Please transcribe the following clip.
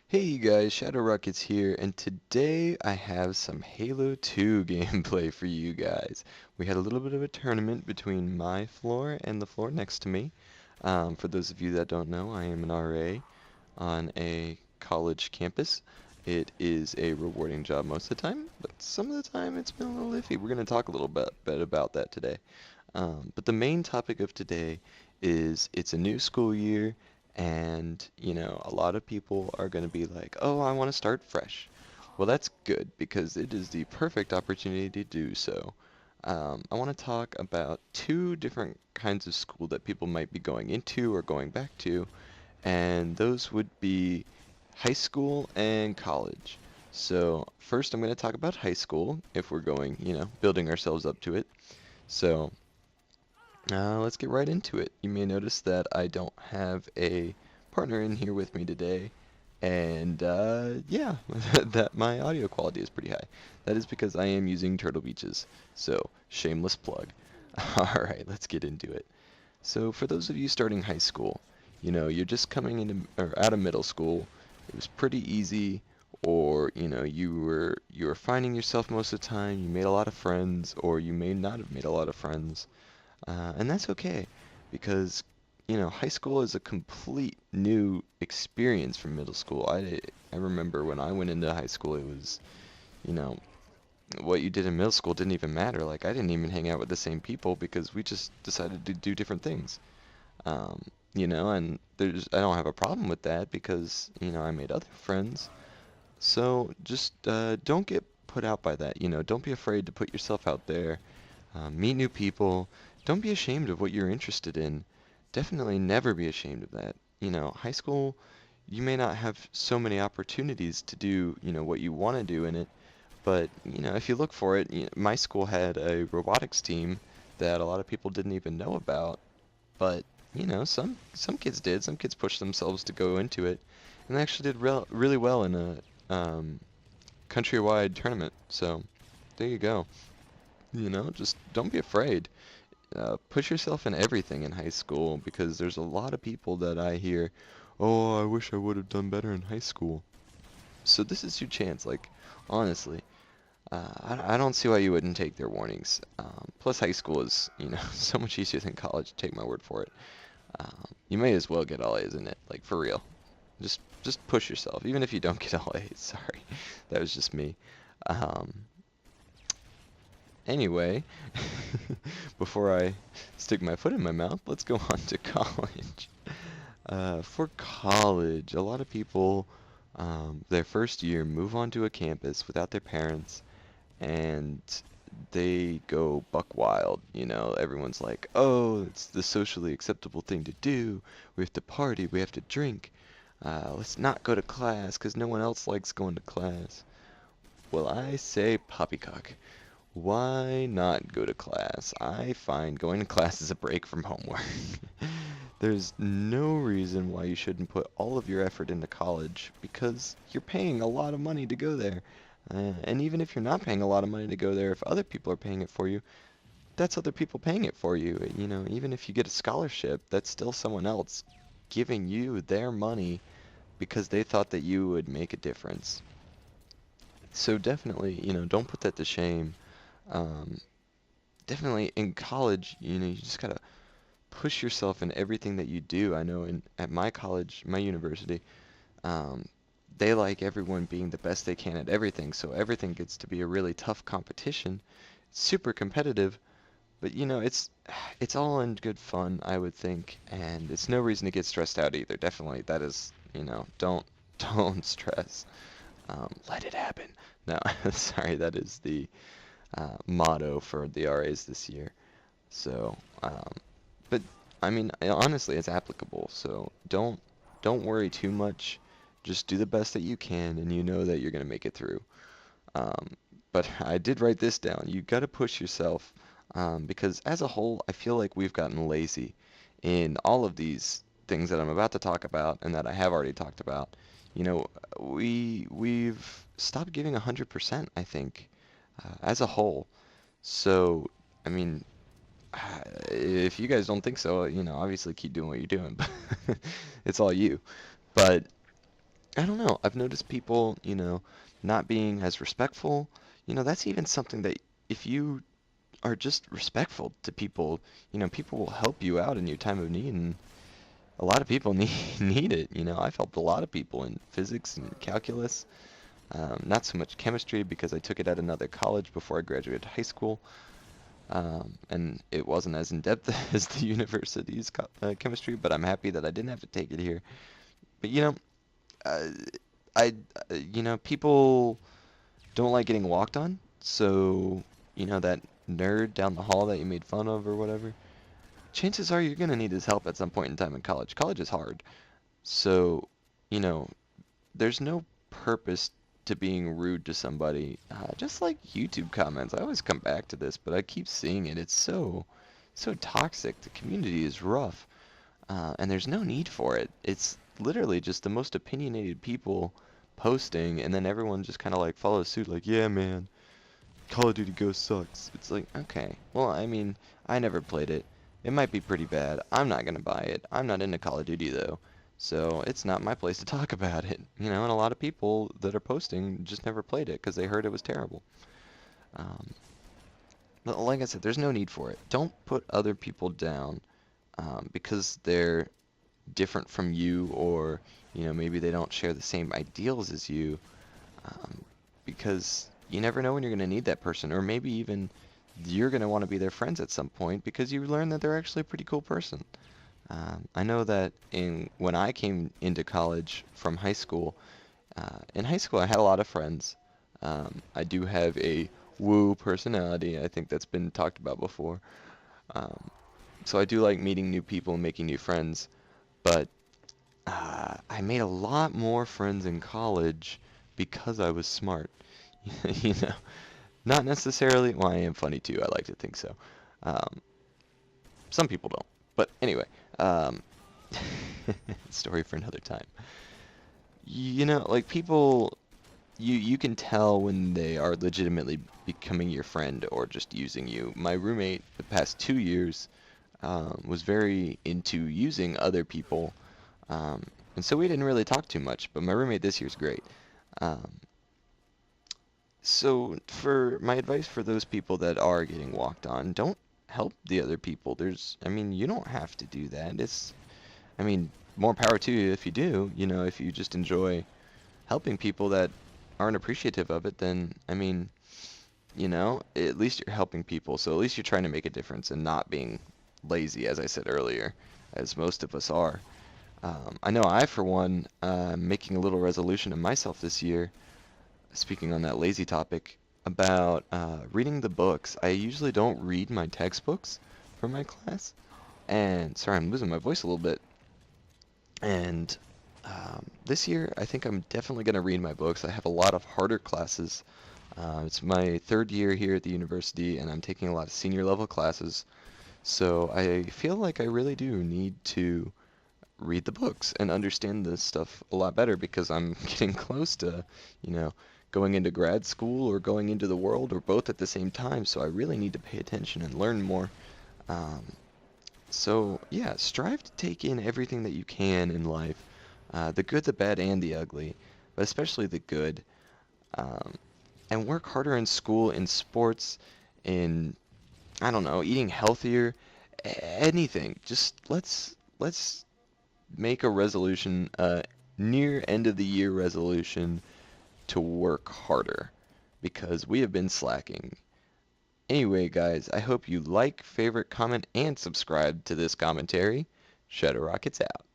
Hey you guys, Shadow Rockets here, and today I have some Halo 2 gameplay for you guys. We had a little bit of a tournament between my floor and the floor next to me. For those of you that don't know, I am an RA on a college campus. It is a rewarding job most of the time, but some of the time it's been a little iffy. We're going to talk a little bit about that today. But the main topic of today is it's a new school year, and a lot of people are going to be like, oh, I want to start fresh. Well, that's good because it is the perfect opportunity to do so. I want to talk about two different kinds of school that people might be going into or going back to, and those would be high school and college. So, first I'm going to talk about high school if we're going, building ourselves up to it. So, let's get right into it. You may notice that I don't have a partner in here with me today, and yeah, that my audio quality is pretty high. That is because I am using Turtle Beaches, so shameless plug. Alright, let's get into it. So for those of you starting high school, you're just coming into or out of middle school. It was pretty easy, or you were finding yourself most of the time. You made a lot of friends, or you may not have made a lot of friends. And that's okay because, high school is a complete new experience from middle school. I remember when I went into high school, it was, you know, what you did in middle school didn't even matter. Like, I didn't even hang out with the same people because we just decided to do different things. Um, and I don't have a problem with that because, I made other friends. So just don't get put out by that. Don't be afraid to put yourself out there, meet new people. Don't be ashamed of what you're interested in. Definitely never be ashamed of that. High school, you may not have so many opportunities to do, what you want to do in it, but, if you look for it, my school had a robotics team that a lot of people didn't even know about, but, some kids did. Some kids pushed themselves to go into it, and they actually did really well in a countrywide tournament. So, there you go. Just don't be afraid. Push yourself in everything in high school because there's a lot of people that I hear, oh, I wish I would have done better in high school. So this is your chance, like, honestly. I don't see why you wouldn't take their warnings. Plus, high school is, so much easier than college. Take my word for it. You may as well get all A's in it, like, for real. Just push yourself, even if you don't get all A's. Sorry, that was just me. Um, Anyway, before I stick my foot in my mouth, let's go on to college. For college, a lot of people, their first year, move onto a campus without their parents, and they go buck wild. Everyone's like, oh, it's the socially acceptable thing to do. We have to party, we have to drink. Let's not go to class because no one else likes going to class. Well, I say poppycock. Why not go to class? I find going to class is a break from homework. There's no reason why you shouldn't put all of your effort into college because you're paying a lot of money to go there. And even if you're not paying a lot of money to go there, if other people are paying it for you, that's other people paying it for you. Even if you get a scholarship, that's still someone else giving you their money because they thought that you would make a difference. So definitely, don't put that to shame. Um, Definitely in college, you just gotta push yourself in everything that you do. I know at my college, my university, um, they like everyone being the best they can at everything, so everything gets to be a really tough competition. It's super competitive, but it's all in good fun, I would think, and it's no reason to get stressed out either. Definitely, that is, don't don't stress. Let it happen. No, sorry, that is the motto for the RAs this year. So, but I mean, honestly, it's applicable. So don't worry too much. Just do the best that you can, and you know that you're gonna make it through. Um, but I did write this down. You gotta push yourself, because as a whole, I feel like we've gotten lazy in all of these things that I'm about to talk about and that I have already talked about. You know, we've stopped giving 100%, I think, as a whole. So, I mean, if you guys don't think so, obviously keep doing what you're doing. But it's all you. But I don't know. I've noticed people, not being as respectful. That's even something that if you are just respectful to people, people will help you out in your time of need, and a lot of people need it. I've helped a lot of people in physics and calculus. Not so much chemistry because I took it at another college before I graduated high school, and it wasn't as in depth as the university's chemistry. But I'm happy that I didn't have to take it here. But uh, people don't like getting walked on. So, that nerd down the hall that you made fun of or whatever, chances are you're going to need his help at some point in time in college. College is hard. So, you know, there's no purpose to being rude to somebody. Just like YouTube comments. I always come back to this, but I keep seeing it. It's so toxic. The community is rough. And there's no need for it. It's literally just the most opinionated people posting, and then everyone just kind of like follows suit, like, yeah, man, Call of Duty Ghost sucks. It's like, okay, well, I mean, I never played it. It might be pretty bad. I'm not gonna buy it. I'm not into Call of Duty though, so it's not my place to talk about it. And a lot of people that are posting just never played it because they heard it was terrible. Um, but like I said, there's no need for it. Don't put other people down because they're different from you, or maybe they don't share the same ideals as you, um, because you never know when you're going to need that person, or maybe even you're going to want to be their friends at some point because you learn that they're actually a pretty cool person. I know that when I came into college from high school, in high school I had a lot of friends. I do have a woo personality. I think that's been talked about before. Um, so I do like meeting new people and making new friends, but I made a lot more friends in college because I was smart. You know, not necessarily. Well, I am funny too. I like to think so. Um, some people don't. But anyway, um, story for another time. Like people, you can tell when they are legitimately becoming your friend or just using you. My roommate the past 2 years was very into using other people, um, and so we didn't really talk too much. But my roommate this year's great. Um, So, for my advice for those people that are getting walked on, don't help the other people. I mean, you don't have to do that. I mean, more power to you if you do. If you just enjoy helping people that aren't appreciative of it, then, I mean, at least you're helping people. So at least you're trying to make a difference and not being lazy, as I said earlier, as most of us are. I know I, for one, making a little resolution to myself this year, speaking on that lazy topic, about reading the books. I usually don't read my textbooks for my class. And sorry, I'm losing my voice a little bit. And this year, I think I'm definitely going to read my books. I have a lot of harder classes. It's my third year here at the university, and I'm taking a lot of senior level classes. So I feel like I really do need to read the books and understand this stuff a lot better because I'm getting close to, you know, going into grad school or going into the world or both at the same time. So I really need to pay attention and learn more. Um, so yeah, strive to take in everything that you can in life, the good, the bad, and the ugly, but especially the good. Um, and work harder in school, in sports, in I don't know, eating healthier, anything. Just let's make a resolution, near end of the year resolution to work harder because we have been slacking. Anyway, guys, I hope you like, favorite, comment, and subscribe to this commentary. Shadow Rockets out.